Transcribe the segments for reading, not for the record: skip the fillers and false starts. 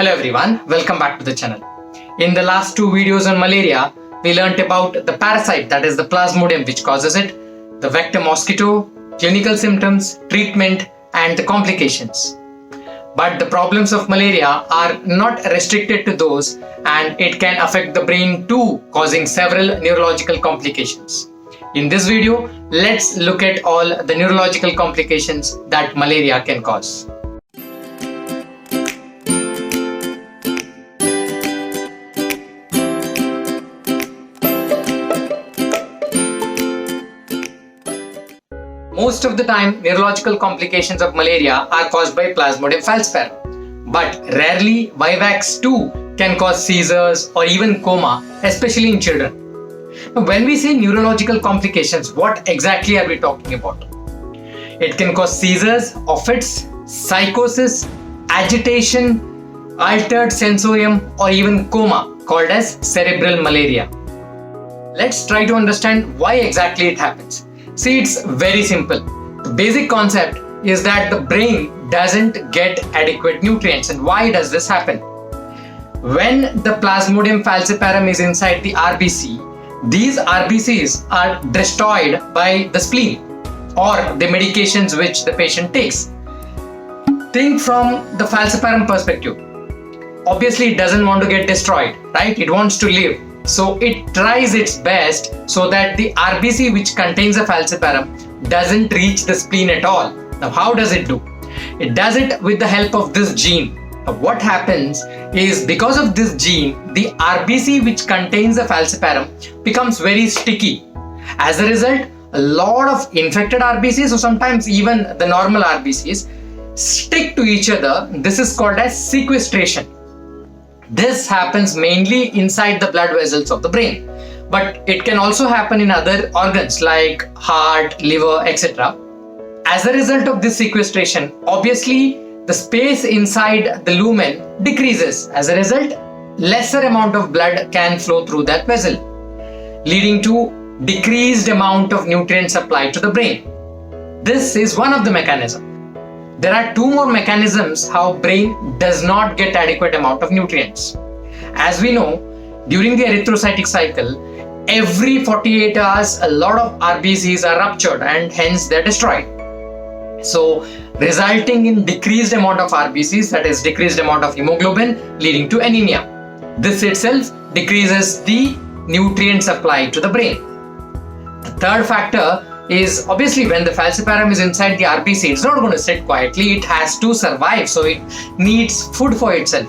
Hello everyone, welcome back to the channel. In the last two videos on malaria, we learnt about the parasite, that is the Plasmodium, which causes it, the vector mosquito, clinical symptoms, treatment and the complications. But the problems of malaria are not restricted to those, and it can affect the brain too, causing several neurological complications. In this video, let's look at all the neurological complications that malaria can cause. Most of the time, neurological complications of malaria are caused by Plasmodium falciparum. But rarely, Vivax too can cause seizures or even coma, especially in children. Now, when we say neurological complications, what exactly are we talking about? It can cause seizures or fits, psychosis, agitation, altered sensorium, or even coma, called as cerebral malaria. Let's try to understand why exactly it happens. See, it's very simple. The basic concept is that the brain doesn't get adequate nutrients. And why does this happen? When the Plasmodium falciparum is inside the RBC, these RBCs are destroyed by the spleen or the medications which the patient takes. Think from the falciparum perspective. Obviously, it doesn't want to get destroyed, right? It wants to live. So it tries its best so that the RBC which contains a falciparum doesn't reach the spleen at all. Now, how does it do? It does it with the help of this gene. Now, what happens is, because of this gene, the RBC which contains the falciparum becomes very sticky. As a result, a lot of infected RBCs, or sometimes even the normal RBCs, stick to each other. This is called as sequestration. This happens mainly inside the blood vessels of the brain, but it can also happen in other organs like heart, liver, etc. As a result of this sequestration, obviously the space inside the lumen decreases. As a result, lesser amount of blood can flow through that vessel, leading to decreased amount of nutrient supply to the brain. This is one of the mechanisms. There are two more mechanisms how brain does not get adequate amount of nutrients. As we know, during the erythrocytic cycle, every 48 hours a lot of RBCs are ruptured and hence they are destroyed. So resulting in decreased amount of RBCs, that is decreased amount of hemoglobin, leading to anemia. This itself decreases the nutrient supply to the brain. The third factor is, obviously, when the falciparum is inside the RBC, it's not going to sit quietly. It has to survive, so it needs food for itself.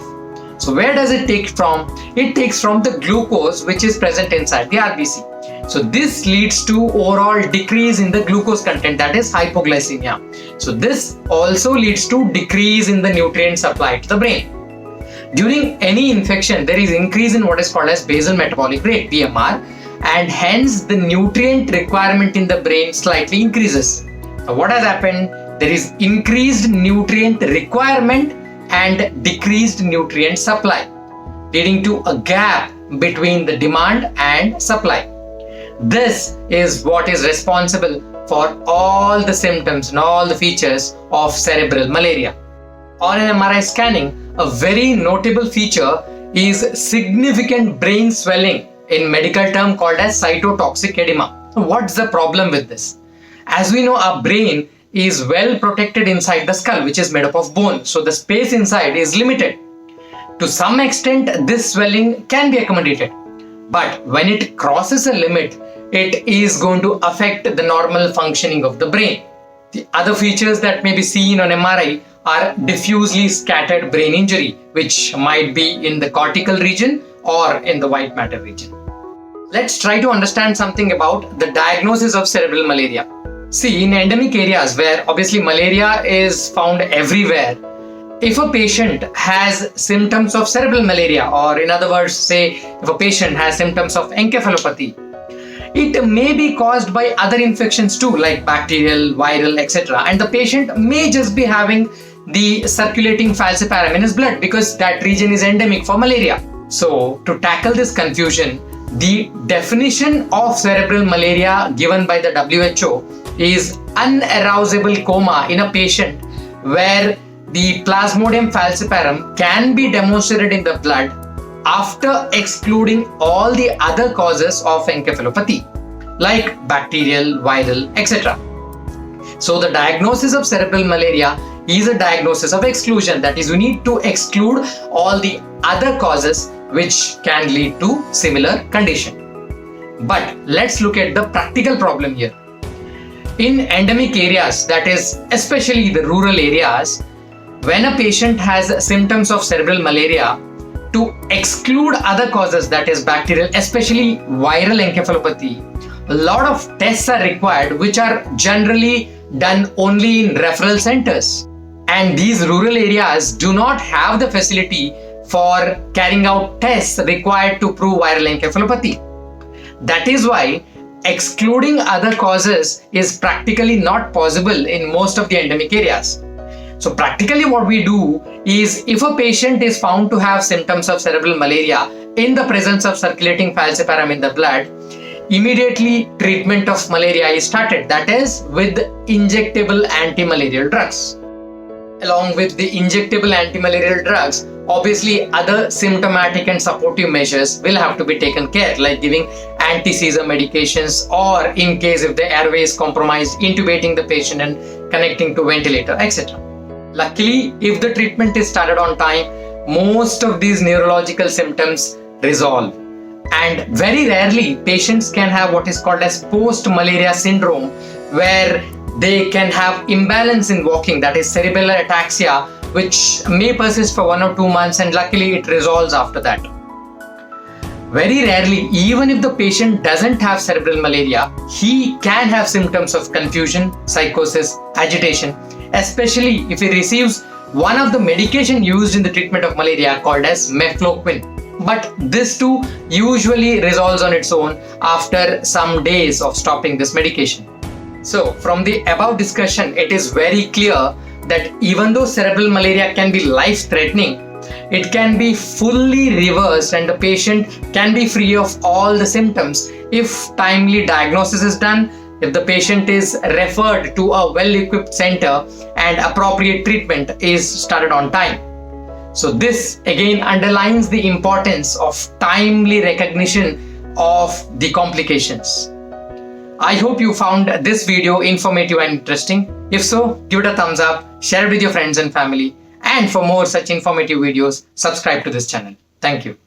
So where does it take from? It takes from the glucose which is present inside the RBC. So this leads to overall decrease in the glucose content, that is hypoglycemia. So this also leads to decrease in the nutrient supply to the brain. During any infection, there is increase in what is called as basal metabolic rate, BMR, and hence the nutrient requirement in the brain slightly increases. Now, what has happened? There is increased nutrient requirement and decreased nutrient supply, leading to a gap between the demand and supply. This is what is responsible for all the symptoms and all the features of cerebral malaria. On an MRI scanning, a very notable feature is significant brain swelling, in medical term called as cytotoxic edema. So what's the problem with this? As we know, our brain is well protected inside the skull, which is made up of bone. So the space inside is limited. To some extent, this swelling can be accommodated. But when it crosses a limit, it is going to affect the normal functioning of the brain. The other features that may be seen on MRI are diffusely scattered brain injury, which might be in the cortical region or in the white matter region. Let's try to understand something about the diagnosis of cerebral malaria. See, in endemic areas where obviously malaria is found everywhere, if a patient has symptoms of cerebral malaria, or in other words, say if a patient has symptoms of encephalopathy, it may be caused by other infections too, like bacterial, viral, etc. And the patient may just be having the circulating falciparum in his blood because that region is endemic for malaria. So to tackle this confusion, the definition of cerebral malaria given by the WHO is unarousable coma in a patient where the Plasmodium falciparum can be demonstrated in the blood after excluding all the other causes of encephalopathy, like bacterial, viral, etc. So the diagnosis of cerebral malaria is a diagnosis of exclusion. That is, you need to exclude all the other causes which can lead to similar condition. But let's look at the practical problem here. In endemic areas, that is especially the rural areas, when a patient has symptoms of cerebral malaria, to exclude other causes, that is bacterial, especially viral encephalopathy, a lot of tests are required which are generally done only in referral centers. And these rural areas do not have the facility for carrying out tests required to prove viral encephalopathy. That is why excluding other causes is practically not possible in most of the endemic areas. So practically what we do is, if a patient is found to have symptoms of cerebral malaria in the presence of circulating falciparum in the blood, immediately treatment of malaria is started, that is with injectable anti-malarial drugs. Along with the injectable anti-malarial drugs, obviously other symptomatic and supportive measures will have to be taken care, like giving anti-seizure medications, or in case if the airway is compromised, intubating the patient and connecting to ventilator, etc. Luckily, if the treatment is started on time, most of these neurological symptoms resolve. And very rarely patients can have what is called as post-malaria syndrome, where they can have imbalance in walking, that is cerebellar ataxia, which may persist for 1 or 2 months, and luckily it resolves after that. Very rarely, even if the patient doesn't have cerebral malaria, he can have symptoms of confusion, psychosis, agitation, especially if he receives one of the medication used in the treatment of malaria called as mefloquine. But this too usually resolves on its own after some days of stopping this medication. So from the above discussion, it is very clear that even though cerebral malaria can be life-threatening, it can be fully reversed and the patient can be free of all the symptoms if timely diagnosis is done, if the patient is referred to a well-equipped center, and appropriate treatment is started on time. So this again underlines the importance of timely recognition of the complications. I hope you found this video informative and interesting. If so, give it a thumbs up, share it with your friends and family, and for more such informative videos, subscribe to this channel. Thank you.